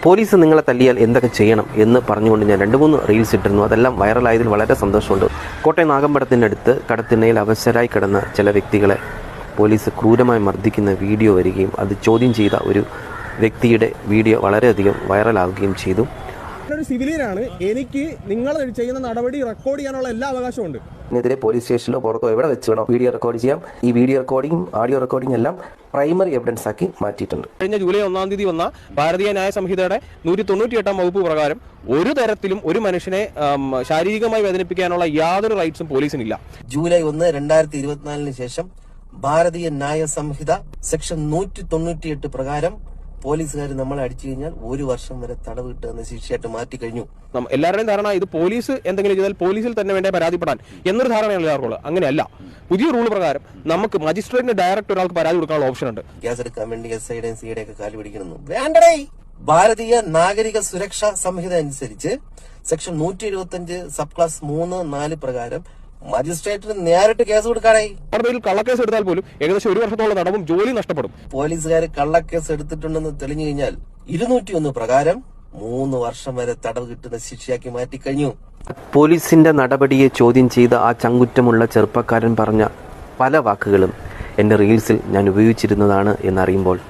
Police നിങ്ങളെ തല്ലിയാൽ എന്തൊക്കെ ചെയ്യണം എന്ന് പറഞ്ഞുകൊണ്ട് ഞാൻ 2-3 റീൽസ് ഇട്ടിരുന്നു. അതെല്ലാം വൈറലായതിൽ വളരെ സന്തോഷമുണ്ട്. കോട്ടയം നാഗമ്പടത്തിനടുത്ത് കടത്തിണ്ണയിൽ അവശരായി കിടന്ന ചില വ്യക്തികളെ പോലീസ് ക്രൂരമായി മർദ്ദിക്കുന്ന വീഡിയോ വരികയും അത് ചോദ്യം ചെയ്ത ഒരു വ്യക്തിയുടെ വീഡിയോ വളരെയധികം വൈറലാവുകയും ചെയ്തു. ഒരു സിവിലിയനാണ്, എനിക്ക് നിങ്ങൾ ചെയ്യുന്ന നടപടി റെക്കോർഡ് ചെയ്യാനുള്ള എല്ലാ അവകാശമുണ്ട്. ഇതിനെതിരെ പോലീസ് സ്റ്റേഷനിലോ പുറത്തോ എവിടെ വെച്ച് വേണം വീഡിയോ റെക്കോർഡ് ചെയ്യാം. ഈ വീഡിയോ റെക്കോർഡിങ്ങും ഓഡിയോ റെക്കോർഡിംഗ് എല്ലാം പ്രൈമറി എവിഡൻസ് ആക്കി മാറ്റിയിട്ടുണ്ട്. കഴിഞ്ഞ ജൂലൈ 1-ാം തീയതി വന്ന ഭാരതീയ ന്യായ സംഹിതയുടെ 198-ാം വകുപ്പ് പ്രകാരം ഒരു തരത്തിലും ഒരു മനുഷ്യനെ ശാരീരികമായി വേദനിപ്പിക്കാനുള്ള യാതൊരു റൈറ്റ്സും പോലീസിനില്ല. ജൂലൈ 1, 2024 ശേഷം ഭാരതീയ ന്യായ സംഹിത സെക്ഷൻ 198 പ്രകാരം പോലീസുകാർ നമ്മളെ അടിച്ചു കഴിഞ്ഞാൽ 1 വർഷം വരെ തടവ് കിട്ടുന്ന ശിക്ഷയായിട്ട് മാറ്റി കഴിഞ്ഞു. എല്ലാവരുടെയും ധാരണ ഇത് പോലീസ് എന്തെങ്കിലും ചെയ്താൽ പോലീസിൽ തന്നെ വേണ്ടേ പരാതിപ്പെടാൻ എന്നൊരു ധാരണയാണ് എല്ലാവർക്കും. അങ്ങനെയല്ല. പുതിയ റൂൾ പ്രകാരം നമുക്ക് മജിസ്ട്രേറ്റിന് ഡയറക്റ്റ് ഒരാൾക്ക് പരാതി കൊടുക്കാനുള്ള ഓപ്ഷൻ ഉണ്ട്. കേസ് എടുക്കാൻ വേണ്ടി SIയുടെയും CIയുടെയും ഒക്കെ കാല് പിടിക്കുന്നു. വേണ്ടടേ. ഭാരതീയ നാഗരിക സുരക്ഷാ സംഹിത അനുസരിച്ച് സെക്ഷൻ 175 സബ് ക്ലാസ് 3, 4 പ്രകാരം മജിസ്ട്രേറ്റിന് നേരിട്ട് കേസ് കൊടുക്കാനായി. കള്ളക്കേസ് എടുത്താൽ പോലും ഏകദേശം 1 വർഷത്തോളം തടവും ജോലി നഷ്ടപ്പെടും. പോലീസുകാർ കള്ളക്കേസ് എടുത്തിട്ടുണ്ടെന്ന് തെളിഞ്ഞു കഴിഞ്ഞാൽ 201 പ്രകാരം 3 വർഷം വരെ തടവ് കിട്ടുന്ന ശിക്ഷയാക്കി മാറ്റിക്കഴിഞ്ഞു. പോലീസിന്റെ നടപടിയെ ചോദ്യം ചെയ്ത ആ ചങ്കുറ്റമുള്ള ചെറുപ്പക്കാരൻ പറഞ്ഞ പല വാക്കുകളും എൻ്റെ റീൽസിൽ ഞാൻ ഉപയോഗിച്ചിരുന്നതാണ് എന്നറിയുമ്പോൾ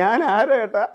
ഞാൻ ആരേട്ടാ